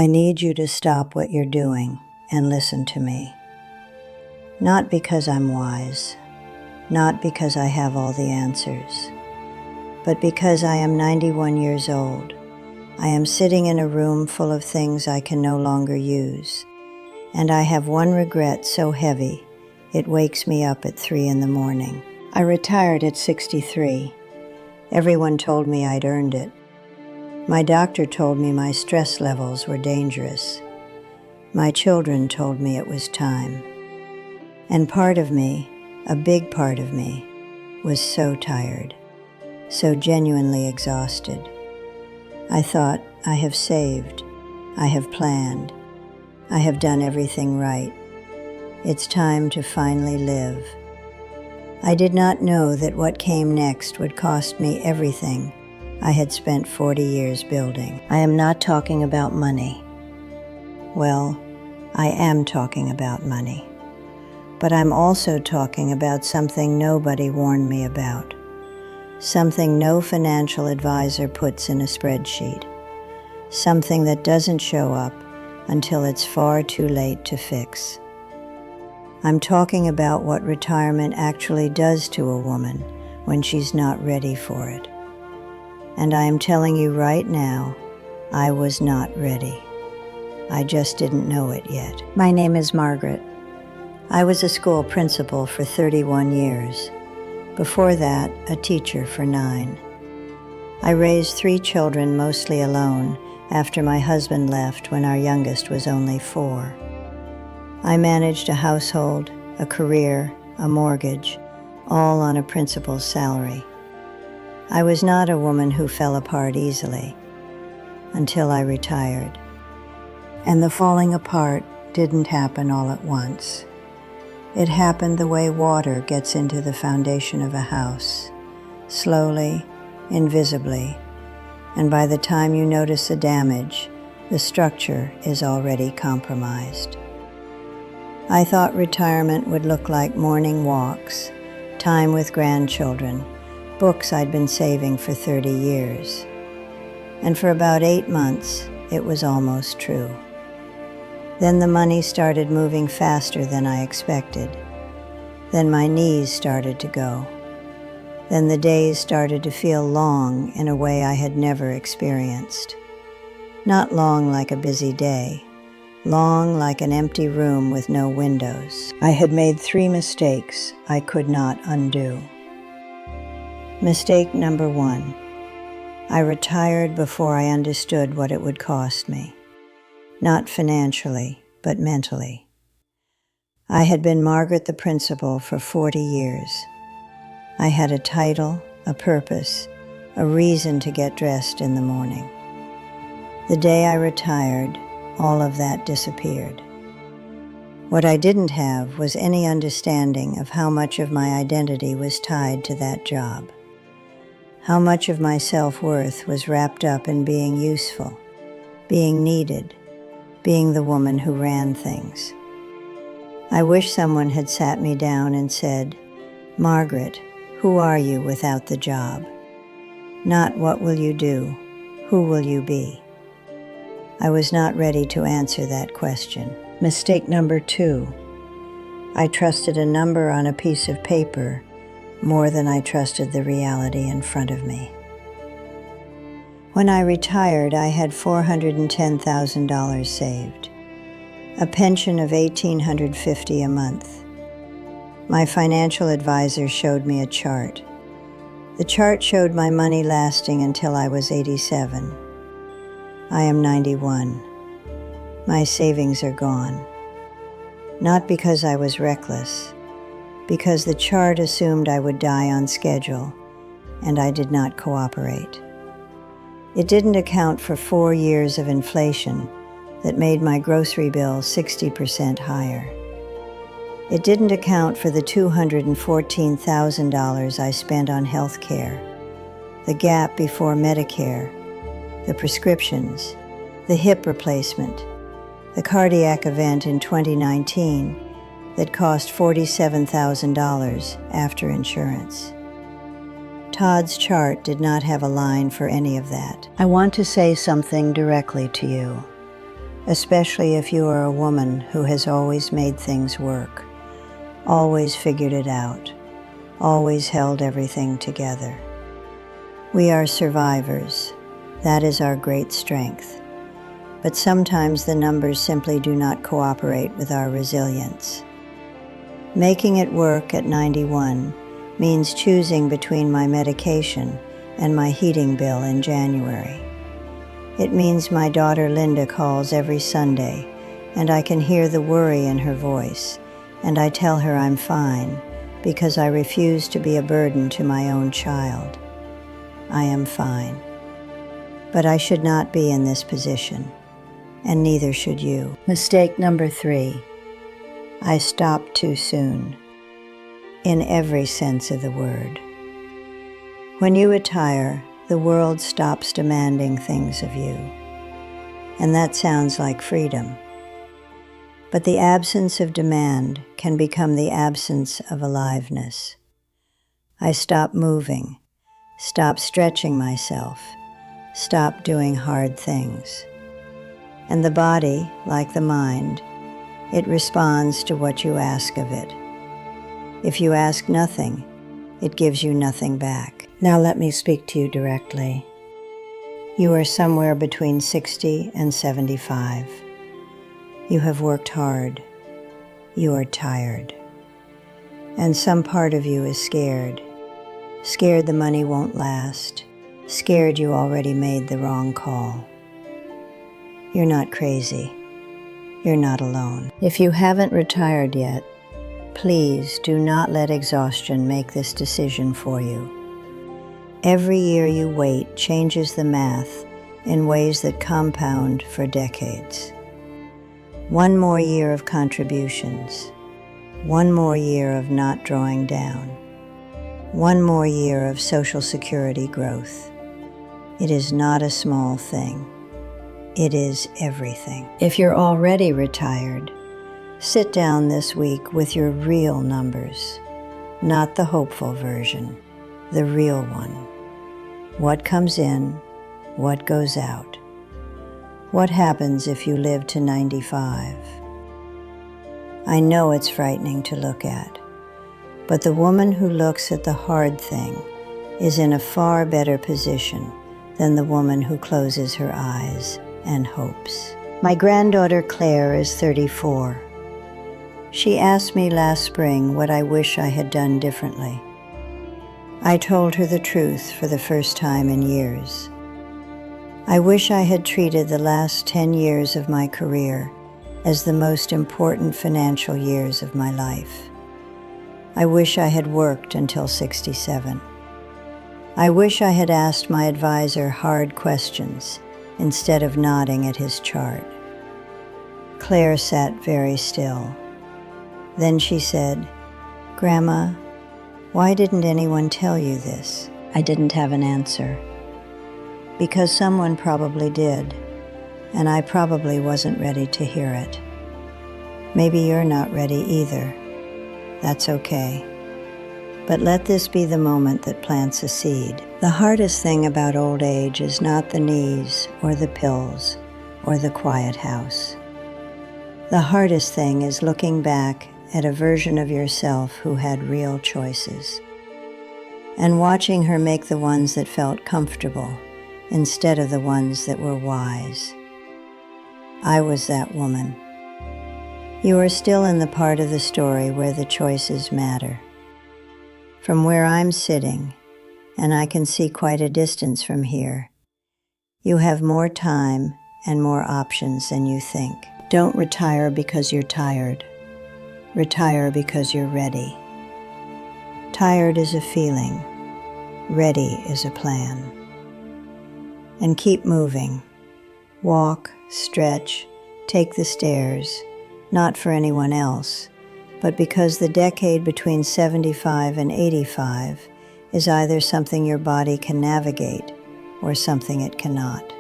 I need you to stop what you're doing and listen to me. Not because I'm wise, not because I have all the answers, but because I am 91 years old. I am sitting in a room full of things I can no longer use, and I have one regret so heavy it wakes me up at 3 in the morning. I retired at 63. Everyone told me I'd earned it. My doctor told me my stress levels were dangerous. My children told me it was time. And part of me, a big part of me, was so tired, so genuinely exhausted. I thought, I have saved, I have planned, I have done everything right. It's time to finally live. I did not know that what came next would cost me everything I had spent 40 years building. I am not talking about money. Well, I am talking about money. But I'm also talking about something nobody warned me about. Something no financial advisor puts in a spreadsheet. Something that doesn't show up until it's far too late to fix. I'm talking about what retirement actually does to a woman when she's not ready for it. And I am telling you right now, I was not ready. I just didn't know it yet. My name is Margaret. I was a school principal for 31 years. Before that, a teacher for 9. I raised 3 children mostly alone after my husband left when our youngest was only 4. I managed a household, a career, a mortgage, all on a principal's salary. I was not a woman who fell apart easily until I retired. And the falling apart didn't happen all at once. It happened the way water gets into the foundation of a house, slowly, invisibly, and by the time you notice the damage, the structure is already compromised. I thought retirement would look like morning walks, time with grandchildren, books I'd been saving for 30 years. And for about 8 months, it was almost true. Then the money started moving faster than I expected. Then my knees started to go. Then the days started to feel long in a way I had never experienced. Not long like a busy day, long like an empty room with no windows. I had made 3 mistakes I could not undo. Mistake number 1. I retired before I understood what it would cost me. Not financially, but mentally. I had been Margaret the principal for 40 years. I had a title, a purpose, a reason to get dressed in the morning. The day I retired, all of that disappeared. What I didn't have was any understanding of how much of my identity was tied to that job. How much of my self-worth was wrapped up in being useful, being needed, being the woman who ran things. I wish someone had sat me down and said, "Margaret, who are you without the job? Not what will you do, who will you be?" I was not ready to answer that question. Mistake number 2. I trusted a number on a piece of paper more than I trusted the reality in front of me. When I retired, I had $410,000 saved, a pension of $1,850 a month. My financial advisor showed me a chart. The chart showed my money lasting until I was 87. I am 91. My savings are gone. Not because I was reckless, because the chart assumed I would die on schedule, and I did not cooperate. It didn't account for 4 years of inflation that made my grocery bill 60% higher. It didn't account for the $214,000 I spent on health care, the gap before Medicare, the prescriptions, the hip replacement, the cardiac event in 2019 that cost $47,000 after insurance. Todd's chart did not have a line for any of that. I want to say something directly to you. especially if you are a woman who has always made things work, always figured it out, always held everything together. We are survivors. That is our great strength. But sometimes the numbers simply do not cooperate with our resilience. Making it work at 91 means choosing between my medication and my heating bill in January. It means my daughter Linda calls every Sunday, and I can hear the worry in her voice, and I tell her I'm fine because I refuse to be a burden to my own child. I am fine. But I should not be in this position, and neither should you. Mistake number 3. I stopped too soon, in every sense of the word. When you retire, the world stops demanding things of you, and that sounds like freedom. But the absence of demand can become the absence of aliveness. I stop moving, stop stretching myself, stop doing hard things. And the body, like the mind, it responds to what you ask of it. If you ask nothing, it gives you nothing back. Now let me speak to you directly. You are somewhere between 60 and 75. You have worked hard. You are tired. And some part of you is scared. Scared the money won't last. Scared you already made the wrong call. You're not crazy. You're not alone. If you haven't retired yet, please do not let exhaustion make this decision for you. Every year you wait changes the math in ways that compound for decades. One more year of contributions. One more year of not drawing down. One more year of Social Security growth. It is not a small thing. It is everything. If you're already retired, sit down this week with your real numbers, not the hopeful version, the real one. What comes in, what goes out. What happens if you live to 95? I know it's frightening to look at, but the woman who looks at the hard thing is in a far better position than the woman who closes her eyes and hopes. My granddaughter Claire is 34. She asked me last spring what I wish I had done differently. I told her the truth for the first time in years. I wish I had treated the last 10 years of my career as the most important financial years of my life. I wish I had worked until 67. I wish I had asked my advisor hard questions instead of nodding at his chart. Claire sat very still. Then she said, "Grandma, why didn't anyone tell you this?" I didn't have an answer. Because someone probably did, and I probably wasn't ready to hear it. Maybe you're not ready either. That's okay. But let this be the moment that plants a seed. The hardest thing about old age is not the knees or the pills or the quiet house. The hardest thing is looking back at a version of yourself who had real choices and watching her make the ones that felt comfortable instead of the ones that were wise. I was that woman. You are still in the part of the story where the choices matter. From where I'm sitting, and I can see quite a distance from here, you have more time and more options than you think. Don't retire because you're tired. Retire because you're ready. Tired is a feeling. Ready is a plan. And keep moving. Walk, stretch, take the stairs, not for anyone else, but because the decade between 75 and 85 is either something your body can navigate or something it cannot.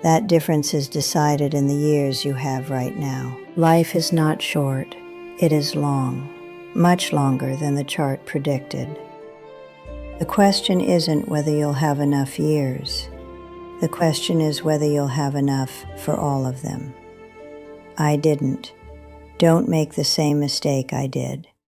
That difference is decided in the years you have right now. Life is not short, it is long, much longer than the chart predicted. The question isn't whether you'll have enough years. The question is whether you'll have enough for all of them. I didn't. Don't make the same mistake I did.